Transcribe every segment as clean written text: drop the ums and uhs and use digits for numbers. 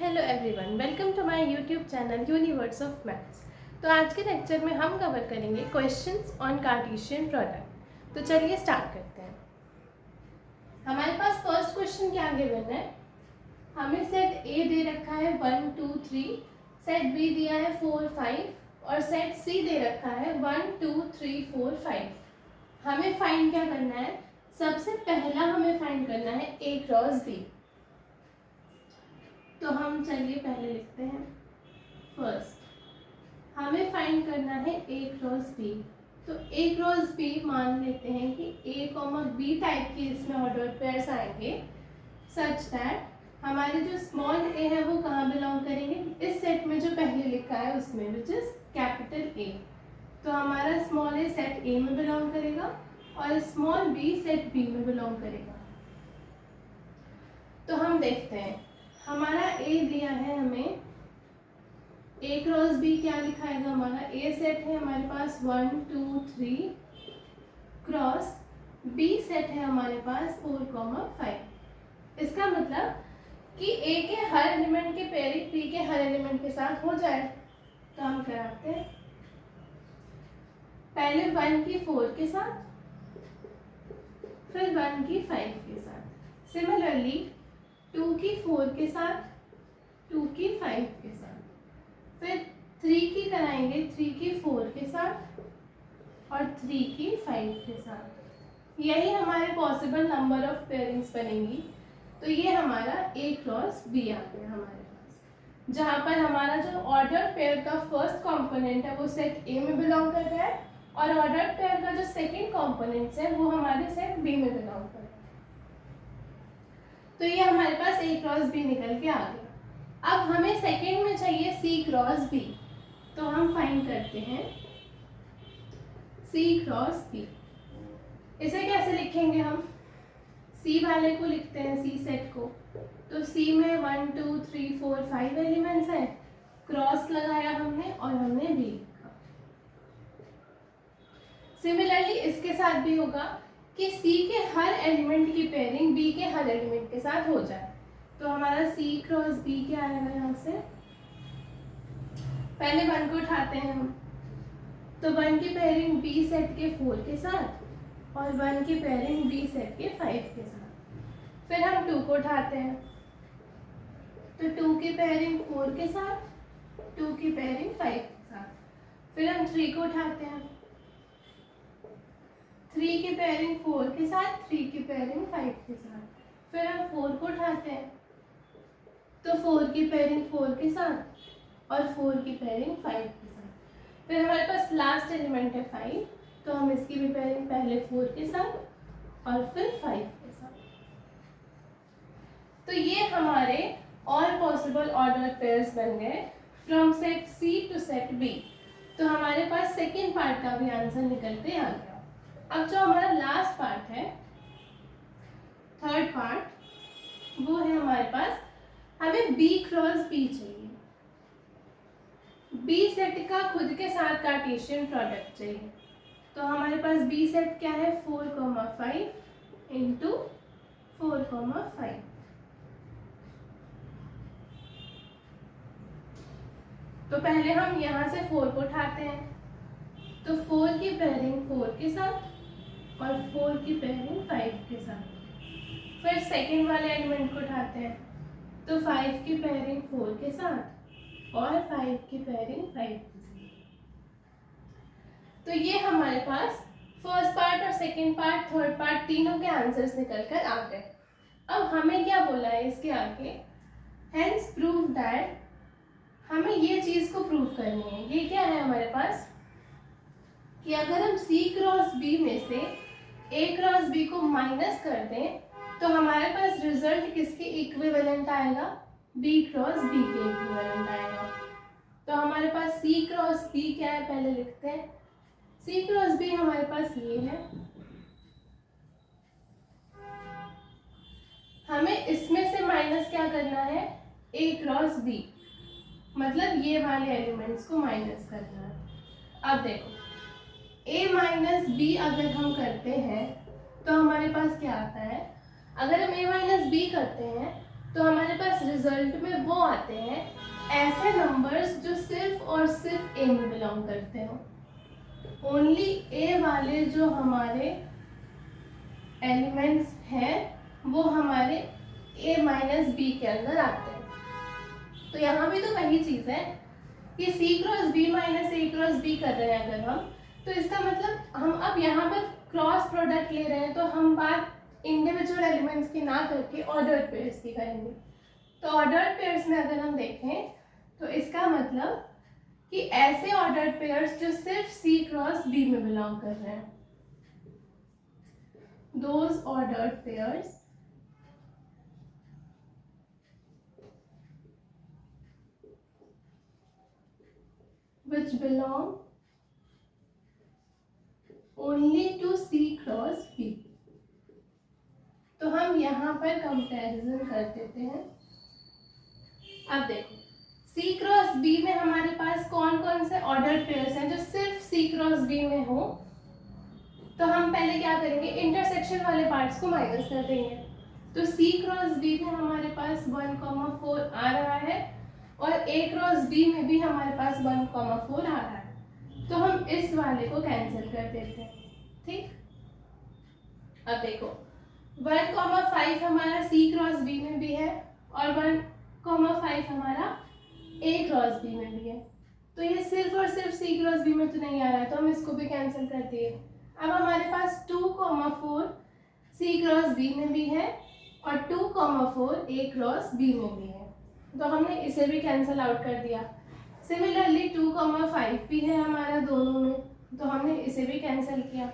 Hello everyone, welcome to my YouTube channel universe of maths. तो आज के lecture में हम कवर करेंगे क्वेश्चंस ऑन कार्टेशियन प्रोडक्ट। तो चलिए स्टार्ट करते हैं। हमारे पास फर्स्ट क्वेश्चन क्या गिवन है, हमें सेट ए दे रखा है 1 2 3, सेट बी दिया है 4 5 और सेट सी दे रखा है 1 2 3 4 5। हमें फाइंड क्या करना है, सबसे पहला हमें फाइंड करना है ए क्रॉस बी। तो हम चलिए पहले लिखते हैं फर्स्ट हमें फाइंड करना है ए क्रॉस बी। तो ए क्रॉस बी मान लेते हैं कि ए कॉमा बी टाइप की इसमें ऑर्डर पेयर्स आएंगे सच दैट हमारे जो स्मॉल ए है वो कहाँ बिलोंग करेंगे, इस सेट में जो पहले लिखा है उसमें, विच इज कैपिटल ए। तो हमारा स्मॉल ए सेट ए में बिलोंग करेगा और स्मॉल बी सेट बी में बिलोंग करेगा। तो हम देखते हैं, हमारा ए दिया है हमें, ए क्रॉस बी क्या लिखाएगा, हमारा ए सेट है हमारे पास 1 2 3 क्रॉस बी सेट है हमारे पास 4 5। इसका मतलब कि ए के हर एलिमेंट के पेयरिंग बी के हर एलिमेंट के साथ हो जाए। तो हम कराते हैं पहले 1 की 4 के साथ, फिर 1 की 5 के साथ, सिमिलरली 2 की 4 के साथ, 2 की 5 के साथ, फिर 3 की कराएंगे 3 की 4 के साथ और 3 की 5 के साथ। यही हमारे पॉसिबल नंबर ऑफ पेयरिंग्स बनेंगी। तो ये हमारा ए क्रॉस बी आ गया हमारे पास, जहाँ पर हमारा जो ऑर्डर पेयर का फर्स्ट कंपोनेंट है वो सेट ए में बिलोंग कर रहा है और ऑर्डर पेयर का जो सेकेंड कंपोनेंट्स है वो हमारे सेट बी में बिलोंग कर रहा है। तो ये हमारे पास ए क्रॉस बी निकल के आ गया। अब हमें सेकेंड में चाहिए सी क्रॉस बी। तो हम फाइंड करते हैं सी क्रॉस बी। इसे कैसे लिखेंगे, हम सी वाले को लिखते हैं, सी सेट को। तो सी में 1 2 3 4 5 एलिमेंट्स हैं, क्रॉस लगाया हमने और हमने बी लिखा। सिमिलरली इसके साथ भी होगा कि सी के हर एलिमेंट की पेयरिंग बी के हर एलिमेंट के साथ हो जाए। तो हमारा सी क्रॉस बी क्या आएगा, यहाँ से पहले 1 को उठाते हैं हम। तो 1 की पेयरिंग बी सेट के 4 के साथ और 1 की पेयरिंग बी सेट के 5 के साथ। फिर हम 2 को उठाते हैं, तो 2 की पेयरिंग 4 के साथ, 2 की पेयरिंग 5 के साथ। फिर हम 3 को उठाते हैं, 3 की पेयरिंग 4 के साथ, 3 की पेयरिंग 5 के साथ। फिर हम 4 को उठाते हैं, तो 4 की पेयरिंग 4 के साथ और 4 की पेयरिंग 5 के साथ। फिर हमारे पास लास्ट एलिमेंट है 5, तो हम इसकी भी पेयरिंग पहले 4 के साथ और फिर 5 के साथ। तो ये हमारे ऑल पॉसिबल ऑर्डर पेयर्स बन गए from set C to set B. तो हमारे पास सेकेंड पार्ट का भी आंसर निकलते आ गया। अब जो हमारा लास्ट पार्ट है, थर्ड पार्ट, वो है हमारे पास, हमें बी क्रॉस बी चाहिए। बी सेट का खुद के साथ कार्टेशियन प्रोडक्ट चाहिए। तो हमारे पास बी सेट क्या है, 4 5 इंटू 4 5। तो पहले हम यहाँ से 4 को उठाते हैं, तो 4 की पेयरिंग 4 के साथ और 4 की पेयरिंग 5 के साथ। फिर सेकेंड वाले एलिमेंट को उठाते हैं, तो 5 की पेयरिंग 4 के साथ और 5 की पेयरिंग 5 के साथ। तो ये हमारे पास फर्स्ट पार्ट और सेकेंड पार्ट, थर्ड पार्ट, तीनों के आंसर्स निकल कर आ गए। अब हमें क्या बोला है इसके आगे, हेंस प्रूव दैट, हमें ये चीज़ को प्रूव करनी है। ये क्या है हमारे पास, कि अगर हम सी क्रॉस बी में से ए क्रॉस बी को माइनस कर दें तो हमारे पास रिजल्ट किसके इक्विवेलेंट आएगा, बी क्रॉस बी के इक्विवेलेंट आएगा। तो हमारे पास सी क्रॉस बी क्या है, पहले लिखते हैं। सी क्रॉस बी हमारे पास ये है, हमें इसमें से माइनस क्या करना है, ए क्रॉस बी, मतलब ये वाले एलिमेंट्स को माइनस करना है। अब देखो a माइनस बी अगर हम करते हैं तो हमारे पास क्या आता है, अगर हम a माइनस बी करते हैं तो हमारे पास रिजल्ट में वो आते हैं ऐसे नंबर्स जो सिर्फ और सिर्फ ए में बिलोंग करते हो। ओनली ए वाले जो हमारे एलिमेंट्स हैं वो हमारे a माइनस बी के अंदर आते हैं। तो यहाँ भी तो वही चीज़ है कि c cross b minus a cross b कर रहे हैं अगर हम, तो इसका मतलब हम अब यहाँ पर क्रॉस प्रोडक्ट ले रहे हैं, तो हम बात इंडिविजुअल एलिमेंट्स की ना करके ऑर्डर्ड पेयर्स की करेंगे। तो ऑर्डर्ड पेयर्स में अगर हम देखें तो इसका मतलब कि ऐसे ऑर्डर्ड पेयर्स जो सिर्फ c क्रॉस b में बिलोंग कर रहे हैं, those ordered pairs which belong only to C cross B। तो हम यहाँ पर कंपैरिजन कर देते हैं। अब देखो C क्रॉस B में हमारे पास कौन कौन से ऑर्डर्ड पेयर्स हैं जो सिर्फ C क्रॉस B में हो। तो हम पहले क्या करेंगे, इंटरसेक्शन वाले पार्ट्स को माइनस कर देंगे। तो C क्रॉस B में हमारे पास 1,4 आ रहा है और A क्रॉस B में भी हमारे पास 1,4 आ रहा है। तो हम इस वाले को कैंसिल कर देते हैं। ठीक, अब देखो 1,5 हमारा C क्रॉस B में भी है और 1,5 हमारा A क्रॉस B में भी है। तो ये सिर्फ और सिर्फ C क्रॉस B में तो नहीं आ रहा है, तो हम इसको भी कैंसिल कर दिए। अब हमारे पास 2,4 C क्रॉस B में भी है और 2,4 A क्रॉस B में भी है, तो हमने इसे भी कैंसिल आउट कर दिया। सिमिलरली 2,5 भी है हमारा दोनों में, तो हमने इसे भी कैंसिल किया।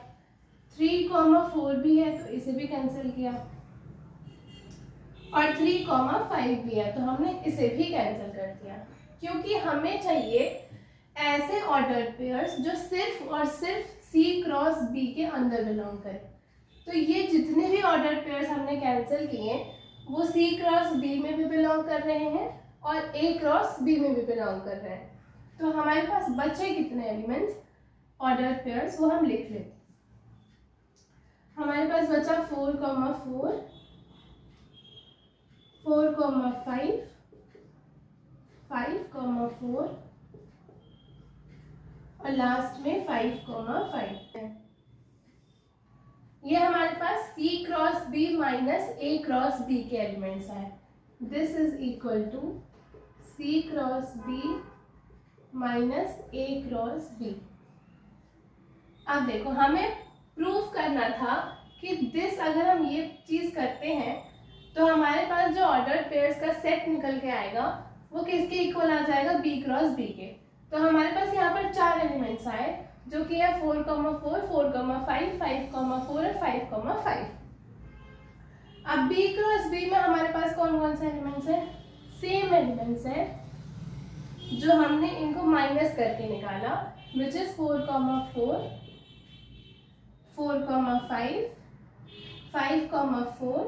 3,4 भी है तो इसे भी कैंसिल किया और 3,5 भी है तो हमने इसे भी कैंसिल कर दिया, क्योंकि हमें चाहिए ऐसे ऑर्डर्ड पेयर्स जो सिर्फ और सिर्फ C क्रॉस B के अंदर बिलोंग करे। तो ये जितने भी ऑर्डर्ड पेयर्स हमने कैंसिल किए वो C क्रॉस B में भी बिलोंग कर रहे हैं और A क्रॉस B में भी बिलोंग कर रहे हैं। तो हमारे पास बचे कितने एलिमेंट्स ऑर्डर्ड पेयर्स वो हम लिख लेते हैं। हमारे पास बचा 4,4, 4,5, 5,4 और लास्ट में 5,5 है। ये हमारे पास C cross B minus A cross B के एलिमेंट्स हैं। This is equal to C cross B minus A cross B। अब देखो हमें प्रूफ करना था कि दिस अगर हम ये चीज करते हैं तो हमारे पास जो ऑर्डर्ड पेयर्स का सेट निकल के आएगा वो किसके इक्वल आ जाएगा, B क्रॉस B के। तो हमारे पास यहाँ पर 4 एलिमेंट्स आए जो कि है 4,4, 4,5, 5,4 और 5,5। अब B क्रॉस B में हमारे पास कौन कौन से एलिमेंट्स हैं, सेम एलिमेंट्स हैं जो हमने इनको माइनस करके निकाला, विच इज 4,4, 4,5, 5,4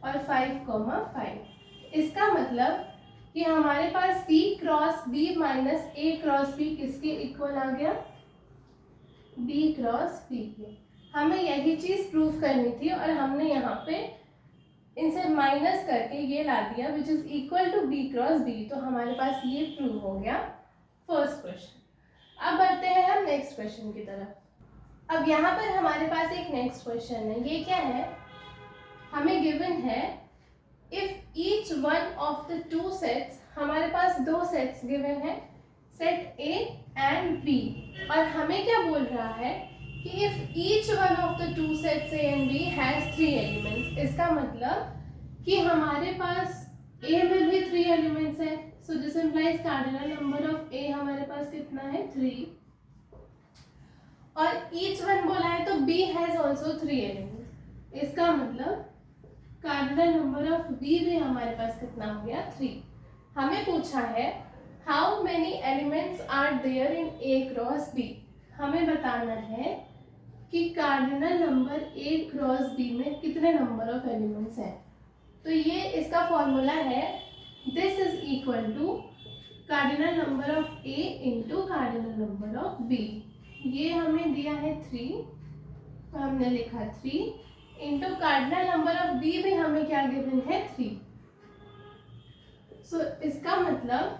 और 5,5। इसका मतलब कि हमारे पास C cross B minus A cross B किसके इक्वल आ गया, B क्रॉस B के। हमें यही चीज प्रूफ करनी थी और हमने यहाँ पे इनसे माइनस करके ये ला दिया which is equal to B cross B। तो हमारे पास ये प्रूव हो गया फर्स्ट क्वेश्चन। अब बढ़ते हैं हम नेक्स्ट क्वेश्चन की तरफ। अब यहाँ पर हमारे पास एक नेक्स्ट क्वेश्चन है। ये क्या है, हमें गिवन है if each one of the two sets, हमारे पास दो सेट्स गिवन है, सेट A एंड B, और हमें क्या बोल रहा है कि if each one of the two sets A and B has 3 elements. इसका मतलब कि हमारे पास A में भी 3 एलिमेंट्स है, so this implies cardinal number of A हमारे पास कितना है, 3, और ईच वन बोला है तो B हैज आल्सो 3 एलिमेंट्स। इसका मतलब कार्डिनल नंबर ऑफ B भी हमारे पास कितना हो गया, 3। हमें पूछा है how many elements are there in A cross B। हमें बताना है कि cardinal number A cross B में कितने नंबर ऑफ एलिमेंट्स हैं। तो ये इसका फॉर्मूला है, this is equal to cardinal number of A into cardinal number of B। ये हमें दिया है 3, तो हमने लिखा 3 into cardinal number of B भी हमें क्या गिवन है, 3। सो इसका मतलब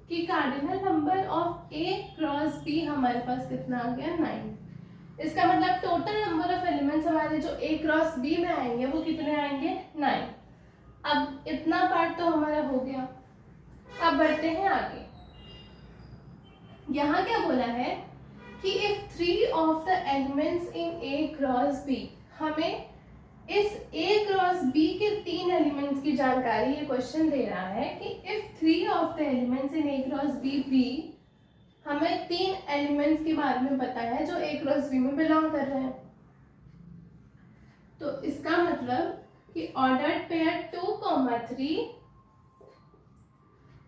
कि cardinal number of A cross B हमारे पास कितना आ गया 9। इसका मतलब टोटल नंबर ऑफ एलिमेंट्स हमारे जो ए क्रॉस बी में आएंगे वो कितने आएंगे 9। अब इतना पार्ट तो हमारा हो गया। अब बढ़ते हैं आगे। यहाँ क्या बोला है कि if 3 of the elements in A cross B, हमें इस ए क्रॉस बी के 3 एलिमेंट्स की जानकारी ये क्वेश्चन दे रहा है कि if 3 of the elements in A cross B, हमें 3 एलिमेंट्स के बारे में पता है जो ए क्रॉस बी में बिलोंग कर रहे हैं। तो इसका मतलब कि ऑर्डर्ड पेयर 2, 3,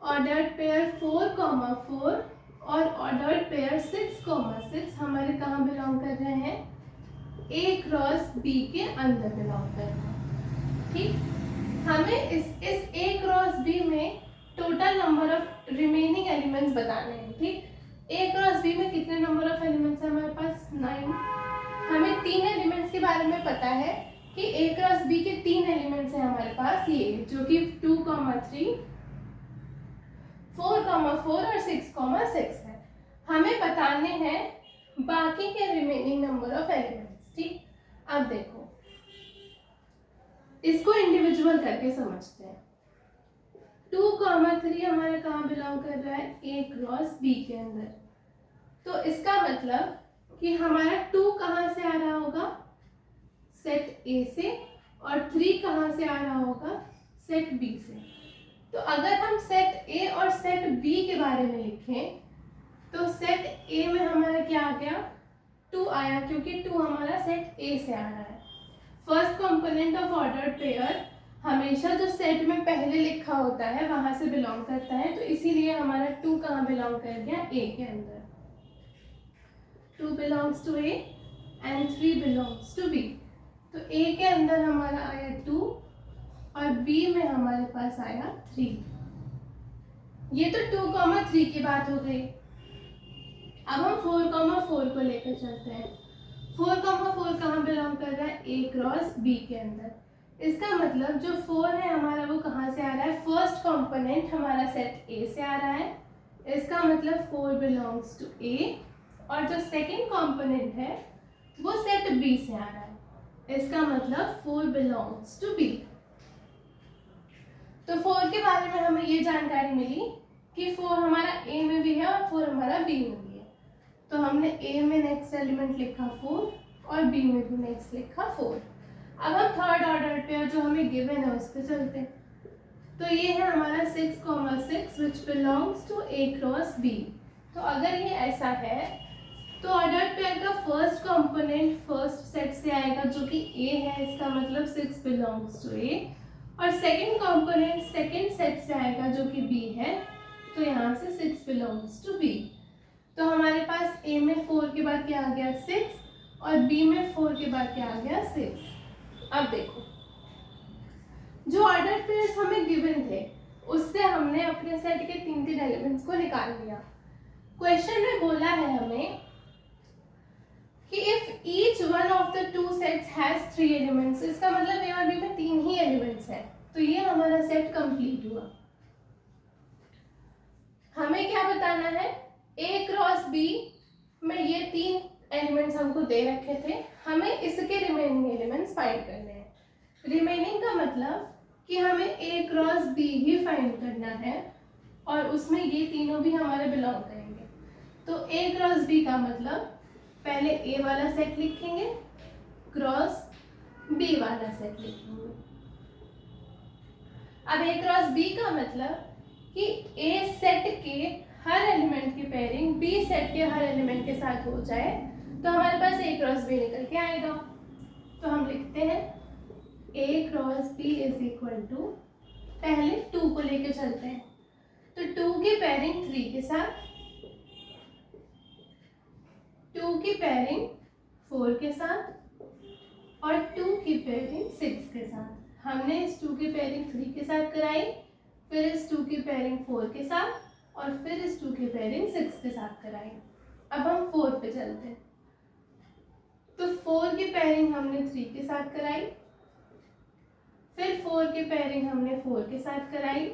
ऑर्डर्ड पेयर 4, 4 और ऑर्डर्ड पेयर 6, 6 हमारे कहाँ बिलोंग कर रहे हैं, ए क्रॉस बी के अंदर बिलोंग कर रहे हैं। ठीक, हमें इस ए क्रॉस बी में total number of remaining elements बताने हैं। ठीक, ए क्रॉस बी में कितने नंबर ऑफ एलिमेंट्स है हमारे पास 9। हमें 3 एलिमेंट्स के बारे में पता है कि ए क्रॉस बी के 3 एलिमेंट्स हैं हमारे पास, ये जो कि 2, 3, 4, 4 और 6, 6 है। हमें बताने हैं बाकी के रिमेनिंग नंबर ऑफ एलिमेंट्स। ठीक, अब देखो इसको इंडिविजुअल करके समझते हैं। 2, 3 हमारा कहाँ बिलोंग कर रहा है, ए क्रॉस बी के अंदर। तो इसका मतलब कि हमारा 2 कहाँ से आ रहा होगा, सेट ए से, और 3 कहाँ से आ रहा होगा, सेट बी से। तो अगर हम सेट ए और सेट बी के बारे में लिखें तो सेट ए में हमारा क्या आ गया, 2 आया, क्योंकि 2 हमारा सेट ए से आ रहा है। First component of ordered pair हमेशा जो सेट में पहले लिखा होता है वहां से बिलोंग करता है, तो इसीलिए हमारा 2 कहाँ बिलोंग कर गया, ए के अंदर। 2 belongs to A and 3 belongs to B. तो ए के अंदर हमारा आया 2 और बी में हमारे पास आया 3। ये तो 2, 3 की बात हो गई। अब हम 4, 4 को लेकर चलते हैं। 4, 4 कहाँ बिलोंग कर रहा है, ए क्रॉस बी के अंदर। इसका मतलब जो 4 है हमारा वो कहाँ से आ रहा है, फर्स्ट कंपोनेंट हमारा सेट ए से आ रहा है। इसका मतलब 4 बिलोंग्स टू ए, और जो सेकंड कंपोनेंट है वो सेट बी से आ रहा है। इसका मतलब 4 बिलोंग्स टू बी। तो 4 के बारे में हमें ये जानकारी मिली कि 4 हमारा ए में भी है और 4 हमारा बी में भी है। तो हमने ए में नेक्स्ट एलिमेंट लिखा 4 और बी में भी नेक्स्ट लिखा 4। अब हम थर्ड ऑर्डर पे जो हमें गिवन है उस पर चलते हैं। तो ये है हमारा 6, 6 which belongs to A cross B. तो अगर ये ऐसा है तो ऑर्डर पेयर का फर्स्ट कंपोनेंट फर्स्ट सेट से आएगा जो कि ए है, इसका मतलब 6 बिलोंग्स टू ए, और सेकंड कंपोनेंट सेकंड सेट से आएगा जो कि बी है, तो यहाँ से 6 बिलोंग्स टू बी। तो हमारे पास ए में 4 के बाद क्या आ गया 6 और बी में 4 के बाद क्या आ गया 6। अब देखो जो ऑर्डर पेयर्स हमें गिवन थे उससे हमने अपने सेट के 3 एलिमेंट्स को निकाल लिया। क्वेश्चन में बोला है हमें कि if each one of the 2 sets has 3 elements, इसका मतलब ए और बी में 3 ही एलिमेंट्स हैं, तो ये हमारा सेट कंप्लीट हुआ। हमें क्या बताना है, ए क्रॉस बी में ये 3 एलिमेंट्स हमको दे रखे थे, हमें इसके रिमेनिंग एलिमेंट्स फाइंड करने हैं। रिमेनिंग का मतलब कि हमें A cross B he find करना है और उसमें ये तीनों भी हमारे बिलोंग करेंगे। तो ए क्रॉस बी का मतलब पहले ए वाला सेट लिखेंगे, क्रॉस बी वाला सेट लिखेंगे। अब ए क्रॉस बी का मतलब कि ए सेट के हर एलिमेंट की पेयरिंग बी सेट के हर एलिमेंट के साथ हो जाए तो हमारे पास ए क्रॉस बी निकल के आएगा। तो हम लिखते हैं A cross B is equal to, पहले 2 को लेके चलते हैं, तो 2 की पेयरिंग 3 के साथ, 2 की पेयरिंग 4 के साथ और 2 की पेयरिंग 6 के साथ। हमने इस 2 की पेयरिंग 3 के साथ कराई, फिर इस 2 की पेयरिंग 4 के साथ और फिर इस 2 की पेयरिंग 6 के साथ कराई। अब हम 4 पे चलते हैं, तो 4 की पेयरिंग हमने 3 के साथ कराई, फिर 4 की पेयरिंग हमने 4 के साथ कराई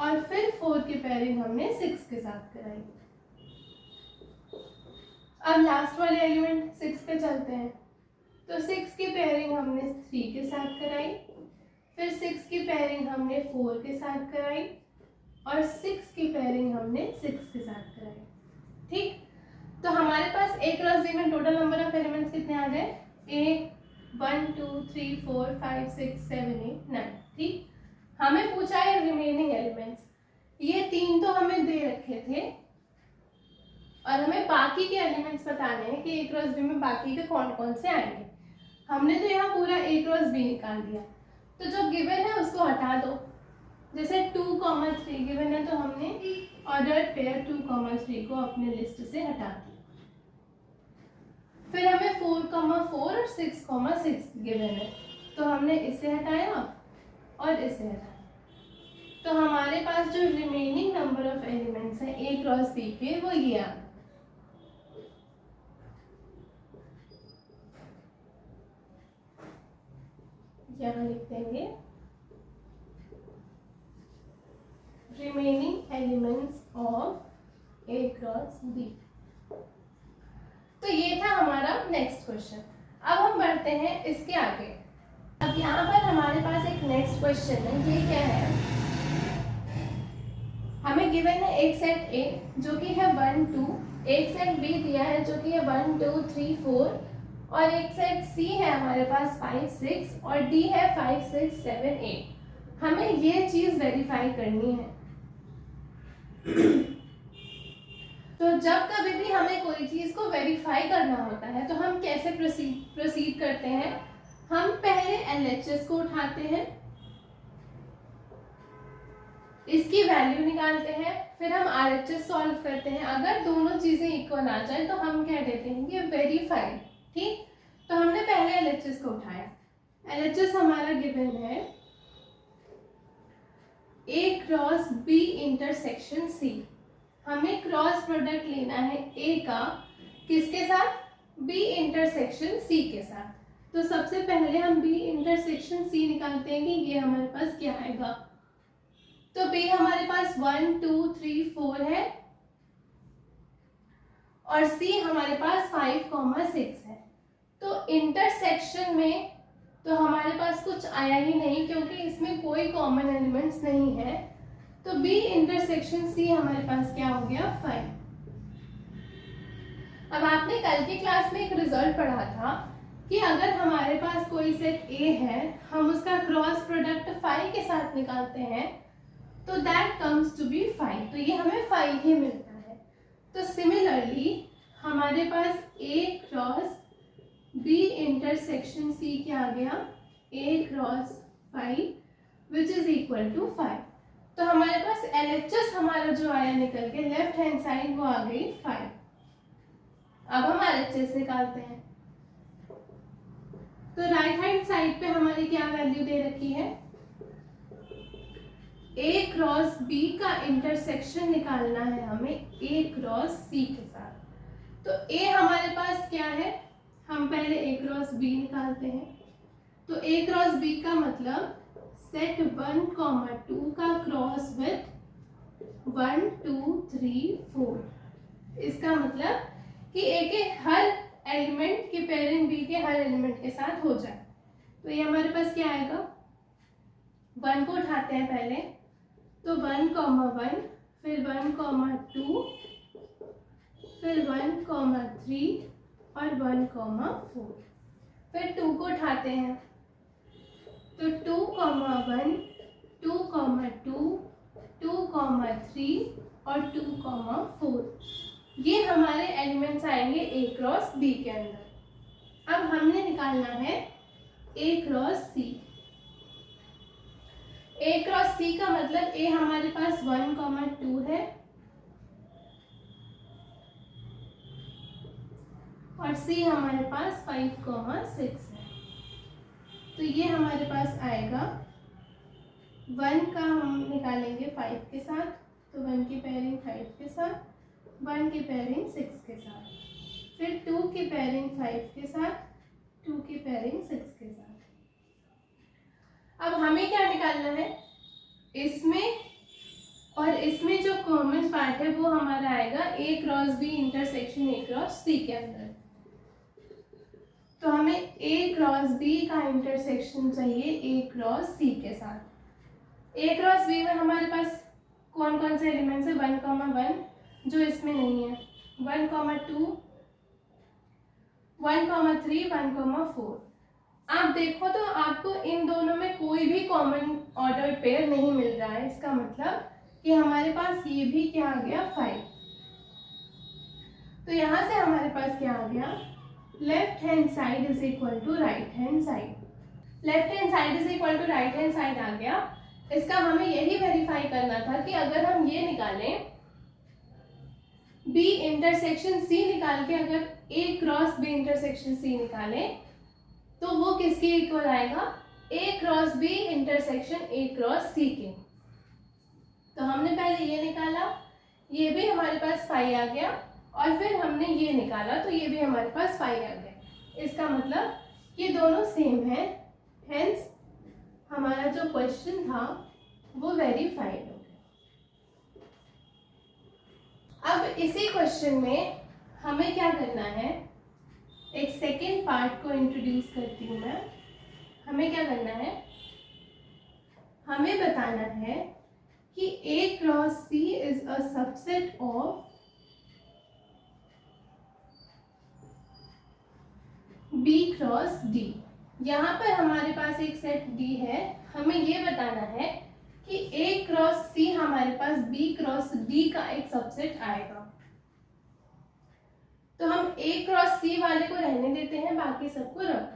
और फिर 4 की पेयरिंग हमने 6 के साथ कराई। अब लास्ट वाले एलिमेंट 6 पे चलते हैं। तो 6 की पेयरिंग हमने 3 के साथ कराई, फिर 6 की पेयरिंग हमने 4 के साथ कराई और 6 की पेयरिंग हमने 6 के साथ कराई। ठीक, तो हमारे पास A क्रॉस B में टोटल नंबर ऑफ एलिमेंट्स कितने आ गए? A 1 2 3 4 5 6 7 8 9। ठीक, हमें पूछा है रिमेनिंग एलिमेंट्स। ये 3 तो हमें दे रखे थे और हमें बाकी के एलिमेंट्स बताने हैं कि A क्रॉस B में बाकी के कौन कौन से आएंगे। हमने तो यहाँ पूरा A क्रॉस B निकाल दिया, तो जो गिवन है उसको हटा दो। जैसे 2, 3 गिवन है तो हमने ऑर्डर्ड पेयर 2, 3 को अपने लिस्ट से हटा दिया। फिर हमें 4, 4 और 6, 6 गिवन है तो हमने इसे हटाया और इसे हटाया। तो हमारे पास जो रिमेनिंग नंबर ऑफ एलिमेंट्स हैं A क्रॉस B के वो ये आ गए। यहाँ लिख देंगे remaining elements of A cross B। तो ये था हमारा नेक्स्ट क्वेश्चन। अब हम बढ़ते हैं इसके आगे। अब यहाँ पर हमारे पास एक नेक्स्ट क्वेश्चन है। ये क्या है? हमें गिवन है एक सेट A जो कि है 1 2, एक सेट B दिया है जो कि है 1 2 3 4 और एक सेट C है हमारे पास 5 6 और D है 5 6 7 8। हमें ये चीज वेरीफाई करनी है। तो जब कभी भी हमें कोई चीज को वेरीफाई करना होता है तो हम कैसे प्रोसीड करते हैं? हम पहले LHS को उठाते हैं, इसकी वैल्यू निकालते हैं, फिर हम RHS सॉल्व करते हैं। अगर दोनों चीजें इक्वल आ जाए तो हम कह देते हैं ये वेरीफाइड। ठीक, तो हमने पहले LHS को उठाया। LHS हमारा गिवन है A cross B intersection C। हमें क्रॉस प्रोडक्ट लेना है A का किसके साथ? B इंटरसेक्शन C के साथ। तो सबसे पहले हम B इंटरसेक्शन C निकालते हैं कि ये हमारे पास क्या आएगा। तो B हमारे पास 1 2 3 4 है और C हमारे पास 5 6 है। तो इंटरसेक्शन में तो हमारे पास कुछ आया ही नहीं क्योंकि इसमें कोई कॉमन एलिमेंट्स नहीं है। तो B इंटरसेक्शन C हमारे पास क्या हो गया? 5। अब आपने कल की क्लास में एक रिजल्ट पढ़ा था कि अगर हमारे पास कोई सेट A है, हम उसका क्रॉस प्रोडक्ट 5 के साथ निकालते हैं तो दैट कम्स टू बी 5। तो ये हमें 5 ही मिलता है। तो सिमिलरली हमारे पास A cross B intersection C क्या आ गया? A cross 5 which is equal to 5। तो हमारे पास LHS हमारा जो आया निकल के लेफ्ट हैंड साइड वो आ गई 5। अब हम RHS निकालते हैं। तो राइट हैंड साइड पे हमारी क्या वैल्यू दे रखी है? A क्रॉस B का इंटरसेक्शन निकालना है हमें A क्रॉस C के साथ। तो A हमारे पास क्या है? हम पहले A क्रॉस B निकालते हैं। तो A क्रॉस B का मतलब सेट 1, 2 का क्रॉस विथ 1 2 3 4। इसका मतलब कि A के हर एलिमेंट की पेयरिंग B के हर एलिमेंट के साथ हो जाए। तो ये हमारे पास क्या आएगा? 1 को उठाते हैं पहले, तो 1, 1 फिर 1, 2 फिर 1, 3 और 1, 4। फिर 2 को उठाते हैं तो 2, 1 2, 2 2, 3 और 2, 4। ये हमारे एलिमेंट्स आएंगे A क्रॉस B के अंदर। अब हमने निकालना है A cross C। A cross C का मतलब A हमारे पास 1, 2 है और C हमारे पास 5, 6 है। तो ये हमारे पास आएगा 1 का हम निकालेंगे 5 के साथ, तो 1 की पेयरिंग 5 के साथ, 1 की पेयरिंग 6 के साथ, फिर 2 की पेयरिंग 5 के साथ, 2 की पेयरिंग 6 के साथ। अब हमें क्या निकालना है? इसमें और इसमें जो कॉमन पार्ट है वो हमारा आएगा A cross B intersection A cross C के अंदर। तो हमें ए क्रॉस बी का इंटरसेक्शन चाहिए ए क्रॉस सी के साथ। ए क्रॉस बी में हमारे पास कौन कौन से एलिमेंट्स है, 1,1 जो इसमें नहीं है, 1,2, 1,3, 1,4। आप देखो तो आपको इन दोनों में कोई भी कॉमन ऑर्डर पेयर नहीं मिल रहा है। इसका मतलब कि हमारे पास ये भी क्या आ गया 5। तो यहाँ से हमारे पास क्या आ गया, left hand side is equal to right hand side. Left hand side is equal to right hand side आ गया। इसका हमें यही वेरीफाई करना था कि अगर हम ये निकालें B इंटरसेक्शन C निकाल के अगर A cross B intersection C निकालें तो वो किसके इक्वल आएगा, A cross B intersection A cross C के। तो हमने पहले ये निकाला, ये भी हमारे पास 5 आ गया, और फिर हमने ये निकाला तो ये भी हमारे पास 5 आ गया। इसका मतलब ये दोनों सेम है, हेंस हमारा जो क्वेश्चन था वो वेरीफाइड हो गया। अब इसी क्वेश्चन में हमें क्या करना है, एक सेकेंड पार्ट को इंट्रोड्यूस करती हूँ मैं। हमें क्या करना है, हमें बताना है कि A cross C is a subset of B cross D। यहाँ पर हमारे पास एक सेट D है, हमें ये बताना है कि A क्रॉस C हमारे पास B क्रॉस D का एक सबसेट आएगा। तो हम A क्रॉस C वाले को रहने देते हैं, बाकी सबको रख देते हैं।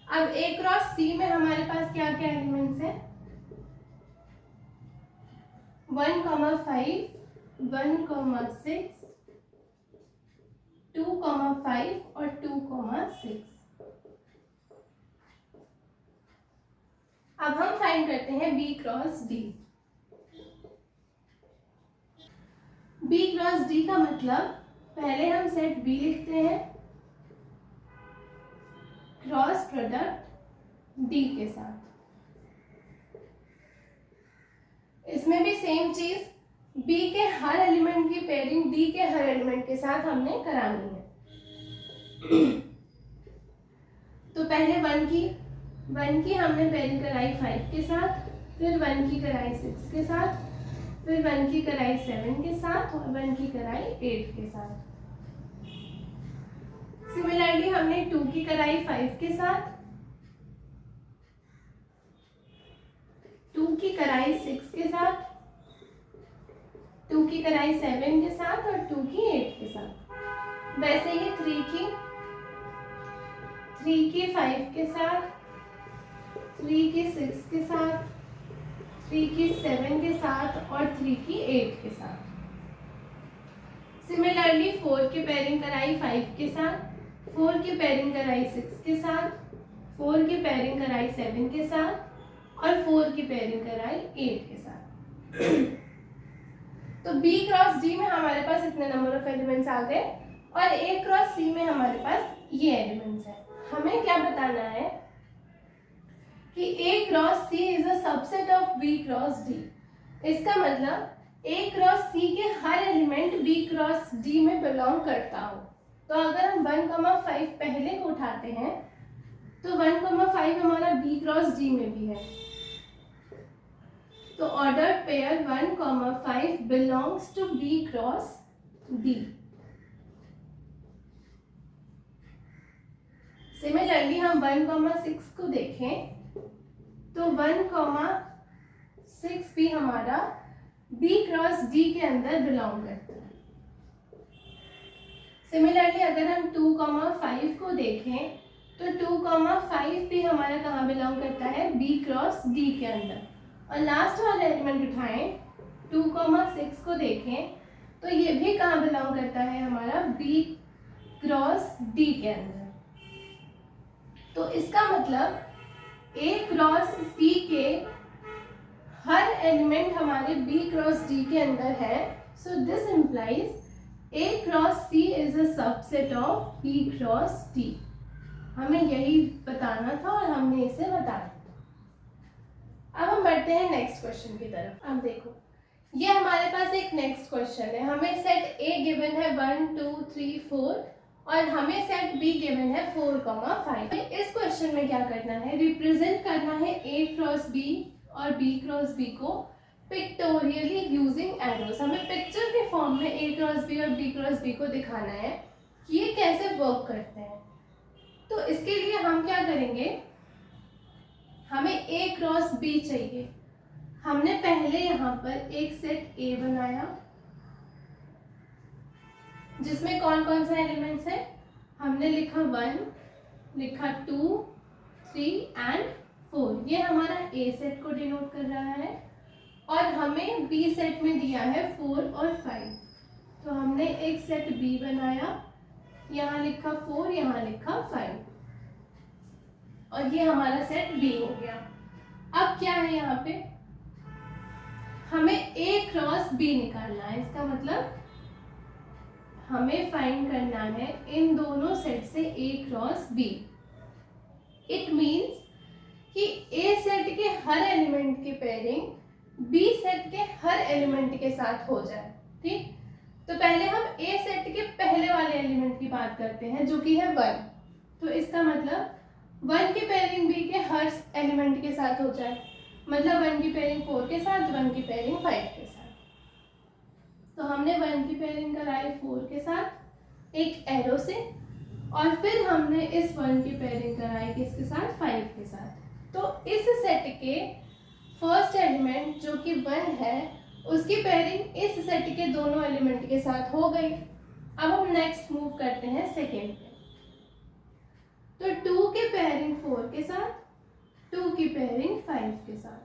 अब A क्रॉस C में हमारे पास क्या क्या एलिमेंट्स हैं, 1,5, 1,6, 2,5 और 2,6। अब हम फाइंड करते हैं B cross D। B cross D का मतलब पहले हम सेट B लिखते हैं क्रॉस प्रोडक्ट D के साथ। इसमें भी सेम चीज, B के हर एलिमेंट की पेयरिंग D के हर एलिमेंट के साथ हमने करानी है। तो पहले 1 की हमने पेयरिंग कराई 5 के साथ, फिर 1 की कराई 6 के साथ, फिर 1 की कराई 7 के साथ और 1 की कराई 8 के साथ। सिमिलरली हमने 2 की कराई 5 के साथ, 2 की कराई 6 के साथ, 2 की कराई 7 के साथ और 2 की 8 के साथ। वैसे ही 3 की 5 के साथ, 3 की 6 के साथ, 3 की 7 के साथ और 3 की 8 के साथ। सिमिलरली 4 की पेयरिंग कराई 5 के साथ, 4 की पेयरिंग कराई 6 के साथ, 4 की पेयरिंग कराई 7 के साथ और 4 की पेयरिंग कराई 8 के साथ। तो B क्रॉस D में हमारे पास इतने नंबर ऑफ एलिमेंट्स आ गए और A क्रॉस C में हमारे पास ये एलिमेंट्स हैं। हमें क्या बताना है कि A cross C is a subset of B cross D। इसका मतलब A क्रॉस C के हर एलिमेंट B क्रॉस D में बिलोंग करता हो। तो अगर हम 1,5 पहले को उठाते हैं तो 1,5 हमारा B क्रॉस D में भी है। तो order pair 1,5 belongs to B cross D। Similarly हम 1,6 को देखें तो 1,6 भी हमारा B क्रॉस D के अंदर बिलोंग करता है। सिमिलरली अगर हम 2,5 को देखें तो 2,5 भी हमारा कहाँ बिलोंग करता है, B क्रॉस D के अंदर। और लास्ट वाला एलिमेंट उठाएं 2,6 को देखें तो ये भी कहाँ बिलोंग करता है, हमारा B क्रॉस D के अंदर। तो इसका मतलब A क्रॉस C के हर एलिमेंट हमारे B क्रॉस D के अंदर है। So this implies A cross C is a subset of B cross D. हमें यही बताना था और हमने इसे बताया। अब हम बढ़ते हैं नेक्स्ट क्वेश्चन की तरफ। अब देखो, ये हमारे पास एक नेक्स्ट क्वेश्चन है। हमें सेट A गिवन है 1 2 3 4 और हमें सेट B गिवन है 4, 5। इस क्वेश्चन में क्या करना है, रिप्रेजेंट करना है A क्रॉस B और B क्रॉस B को पिक्टोरियली यूजिंग एरोस। हमें पिक्चर के फॉर्म में A क्रॉस B और B क्रॉस B को दिखाना है कि ये कैसे वर्क करते हैं। तो इसके लिए हम क्या करेंगे, हमें A क्रॉस B चाहिए। हमने पहले यहाँ पर एक सेट A बनाया जिसमें कौन कौन से एलिमेंट्स हैं, हमने लिखा 1, लिखा 2, 3 एंड 4। ये हमारा A सेट को डिनोट कर रहा है और हमें B सेट में दिया है 4 और 5। तो हमने एक सेट B बनाया, यहाँ लिखा 4, यहाँ लिखा 5 और ये हमारा सेट B हो गया। अब क्या है यहाँ पे, हमें A क्रॉस B निकालना है। इसका मतलब हमें फाइंड करना है इन दोनों सेट से A cross B। It means कि A सेट के हर एलिमेंट की पेयरिंग B सेट के हर एलिमेंट के साथ हो जाए। ठीक, तो पहले हम A सेट के पहले वाले एलिमेंट की बात करते हैं जो कि है 1। तो इसका मतलब 1 की पेयरिंग B के हर एलिमेंट के साथ हो जाए, मतलब 1 की पेयरिंग 4 के साथ, 1 की पेयरिंग 5 के साथ। तो हमने 1 की पेयरिंग कराई 4 के साथ एक एरो से और फिर हमने इस 1 की पेयरिंग कराई किसके साथ, 5 के साथ। तो इस सेट के फर्स्ट एलिमेंट जो कि 1 है उसकी पेयरिंग इस सेट के दोनों एलिमेंट के साथ हो गई। अब हम नेक्स्ट मूव करते हैं सेकेंड पे। तो 2 की पेयरिंग 4 के साथ, 2 की पेयरिंग 5 के साथ।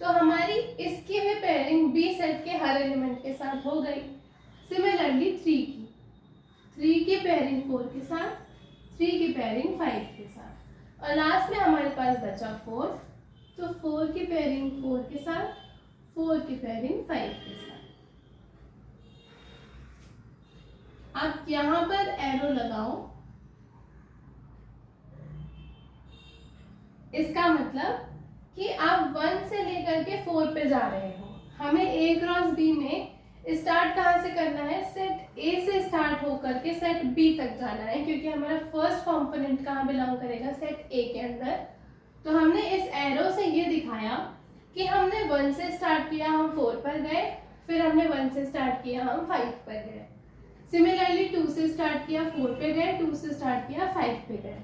तो हमारी इसकी भी पेयरिंग B सेट के हर एलिमेंट के साथ हो गई। सिमिलरली 3 की पेयरिंग 4 के साथ, 3 की पेयरिंग 5 के साथ और लास्ट में हमारे पास बचा 4। तो 4 की पेयरिंग 4 के साथ, 4 की पेयरिंग 5 के साथ। अब यहाँ पर एरो लगाओ, इसका मतलब कि आप 1 से लेकर के 4 पे जा रहे हो। हमें A क्रॉस B में स्टार्ट कहाँ से करना है, सेट A से स्टार्ट होकर के सेट B तक जाना है, क्योंकि हमारा फर्स्ट कंपोनेंट कहाँ बिलोंग करेगा, सेट A के अंदर। तो हमने इस एरो से ये दिखाया कि हमने 1 से स्टार्ट किया, हम 4 पर गए, फिर हमने 1 से स्टार्ट किया, हम 5 पर गए। सिमिलरली 2 से स्टार्ट किया, 4 पे गए, 2 से स्टार्ट किया, 5 पे गए,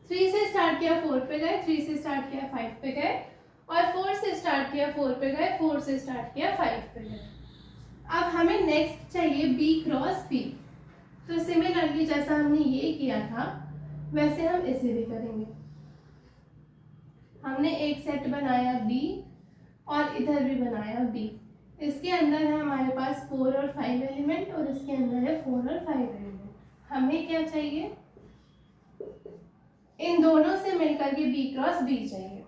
3 से स्टार्ट किया, 4 पे गए, 3 से स्टार्ट किया, 5 पे गए और 4 से स्टार्ट किया, 4 पे गए, 4 से स्टार्ट किया, 5 पे गए। अब हमें नेक्स्ट चाहिए B क्रॉस B। तो सिमिलरली जैसा हमने ये किया था वैसे हम इसे भी करेंगे। हमने एक सेट बनाया B और इधर भी बनाया B। इसके अंदर है हमारे पास 4 और 5 एलिमेंट और इसके अंदर है 4 और 5 एलिमेंट। हमें क्या चाहिए, इन दोनों से मिलकर के B क्रॉस B चाहिए।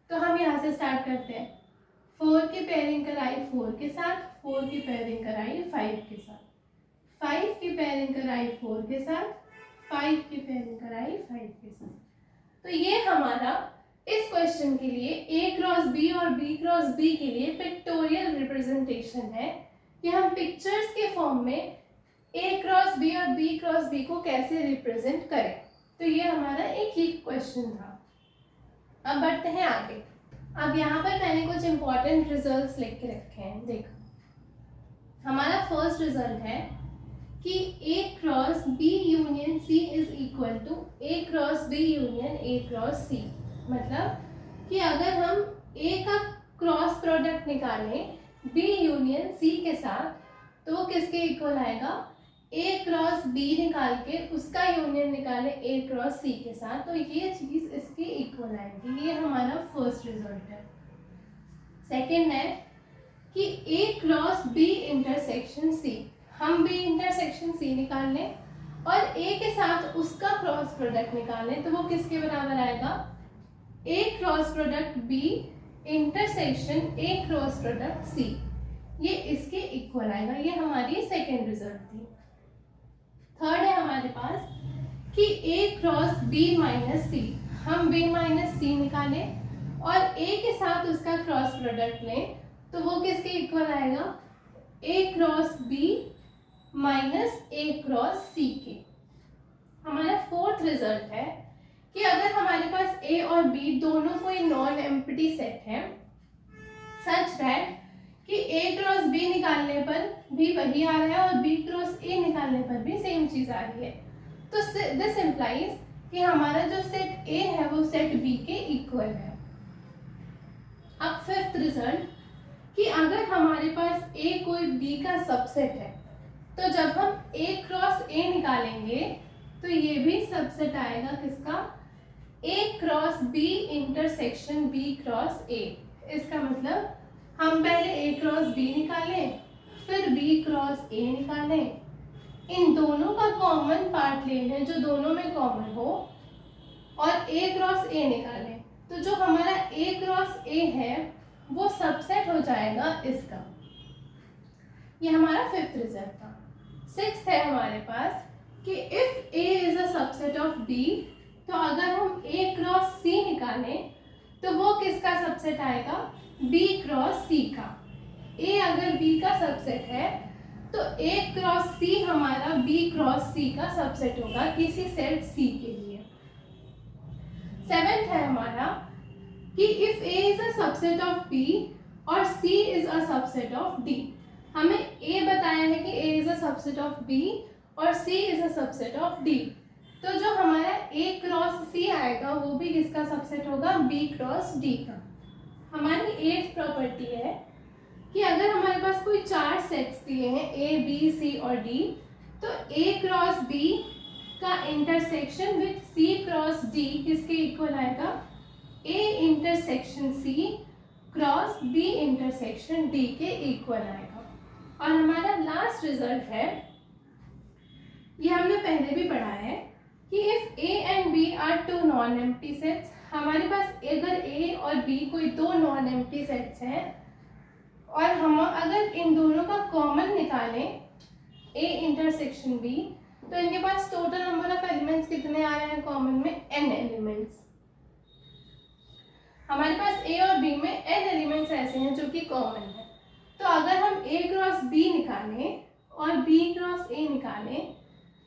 तो हम यहाँ से स्टार्ट करते हैं। 4 की पेयरिंग कराई 4 के साथ, 4 की पेयरिंग कराई 5 के साथ, 5 की पेयरिंग कराई 4 के साथ, 5 की पेयरिंग कराई 5 के साथ। तो ये हमारा इस क्वेश्चन के लिए A क्रॉस B और B क्रॉस B के लिए पिक्टोरियल रिप्रेजेंटेशन है कि हम पिक्चर्स के फॉर्म में A क्रॉस B और B क्रॉस B को कैसे रिप्रेजेंट करें। तो ये हमारा एक ही क्वेश्चन था। अब बढ़ते हैं आगे। अब यहाँ पर मैंने कुछ इंपॉर्टेंट रिजल्ट्स लिख के रखे हैं। देखो, हमारा फर्स्ट रिजल्ट है कि A cross B union C is equal to A cross B union A cross C। मतलब कि अगर हम A का क्रॉस प्रोडक्ट निकालें B यूनियन C के साथ तो वो किसके इक्वल आएगा, A क्रॉस B निकाल के उसका यूनियन निकाले A क्रॉस C के साथ, तो ये चीज़ इसके इक्वल आएगी। ये हमारा फर्स्ट रिजल्ट है। सेकेंड है कि A cross B intersection C, हम B इंटरसेक्शन C निकाल लें और A के साथ उसका क्रॉस प्रोडक्ट निकालें तो वो किसके बराबर आएगा, A cross product B intersection A cross product C, ये इसके इक्वल आएगा। ये हमारी सेकेंड रिजल्ट थी। थर्ड है हमारे पास कि ए क्रॉस बी माइनस सी, हम बी माइनस सी निकालें और ए के साथ उसका क्रॉस प्रोडक्ट लें तो वो किसके इक्वल आएगा, A cross B minus A cross C के। हमारा फोर्थ रिजल्ट है कि अगर हमारे पास ए और बी दोनों कोई नॉन एम्प्टी सेट है सच दैट कि ए क्रॉस बी निकालने पर भी वही आ रहा है और बी क्रॉस ए निकालने पर भी सेम चीज आ रही है, तो दिस इम्प्लाइज कि हमारा जो सेट ए है वो सेट बी के इक्वल है। अब फिफ्थ रिजल्ट कि अगर हमारे पास ए कोई बी का सबसेट है तो जब हम ए क्रॉस ए निकालेंगे तो ये भी सबसेट आएगा किसका, A cross B intersection B cross A. इसका मतलब हम पहले ए क्रॉस बी निकालें फिर बी क्रॉस ए निकालें, इन दोनों का कॉमन पार्ट ले लें जो दोनों में कॉमन हो और ए क्रॉस ए निकालें, तो जो हमारा ए क्रॉस ए है वो सबसेट हो जाएगा इसका। ये हमारा फिफ्थ रिजल्ट था। सिक्स्थ है हमारे पास कि if A is a subset of B, तो अगर हम ए क्रॉस सी निकालें तो वो किसका सबसेट आएगा, बी क्रॉस सी का। ए अगर बी का सबसेट है तो ए क्रॉस सी हमारा बी क्रॉस सी का सबसेट होगा किसी सेट सी के लिए। सेवेंथ है हमारा कि if A is a subset of B और C is a subset of D. हमें ए बताया है कि A is a subset of B और C is a subset of D, तो जो हमारा ए क्रॉस सी आएगा वो भी किसका सबसेट होगा, बी क्रॉस डी का। हमारी एट्थ प्रॉपर्टी है कि अगर हमारे पास कोई चार सेट्स दिए हैं ए बी सी और डी, तो ए क्रॉस बी का intersection with C cross D किसके इक्वल आएगा, A intersection C cross B intersection D के इक्वल आएगा। और हमारा लास्ट रिजल्ट है, ये हमने पहले भी पढ़ा है कि if A and B are two non empty sets, हमारे पास अगर ए और बी कोई दो नॉन एम्प्टी सेट्स हैं और हम अगर इन दोनों का कॉमन निकालें ए इंटरसेक्शन बी, तो इनके पास टोटल नंबर ऑफ एलिमेंट्स कितने आ रहे हैं कॉमन में, n एलिमेंट्स। हमारे पास ए और बी में n एलिमेंट्स ऐसे हैं जो कि कॉमन है, तो अगर हम a क्रॉस b निकालें और b क्रॉस a निकालें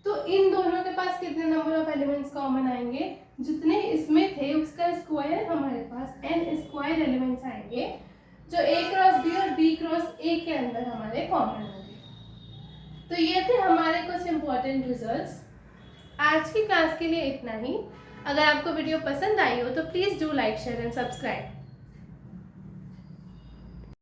तो इन दोनों के पास कितने नंबर ऑफ एलिमेंट्स कॉमन आएंगे, जितने इसमें थे उसका स्क्वायर हमारे पास n स्क्वायर एलिमेंट्स आएंगे जो a क्रॉस b और b क्रॉस a के अंदर हमारे कॉमन होंगे। तो ये थे हमारे कुछ इम्पोर्टेंट रिजल्ट्स। आज की क्लास के लिए इतना ही। अगर आपको वीडियो पसंद आई हो तो please do like share and subscribe.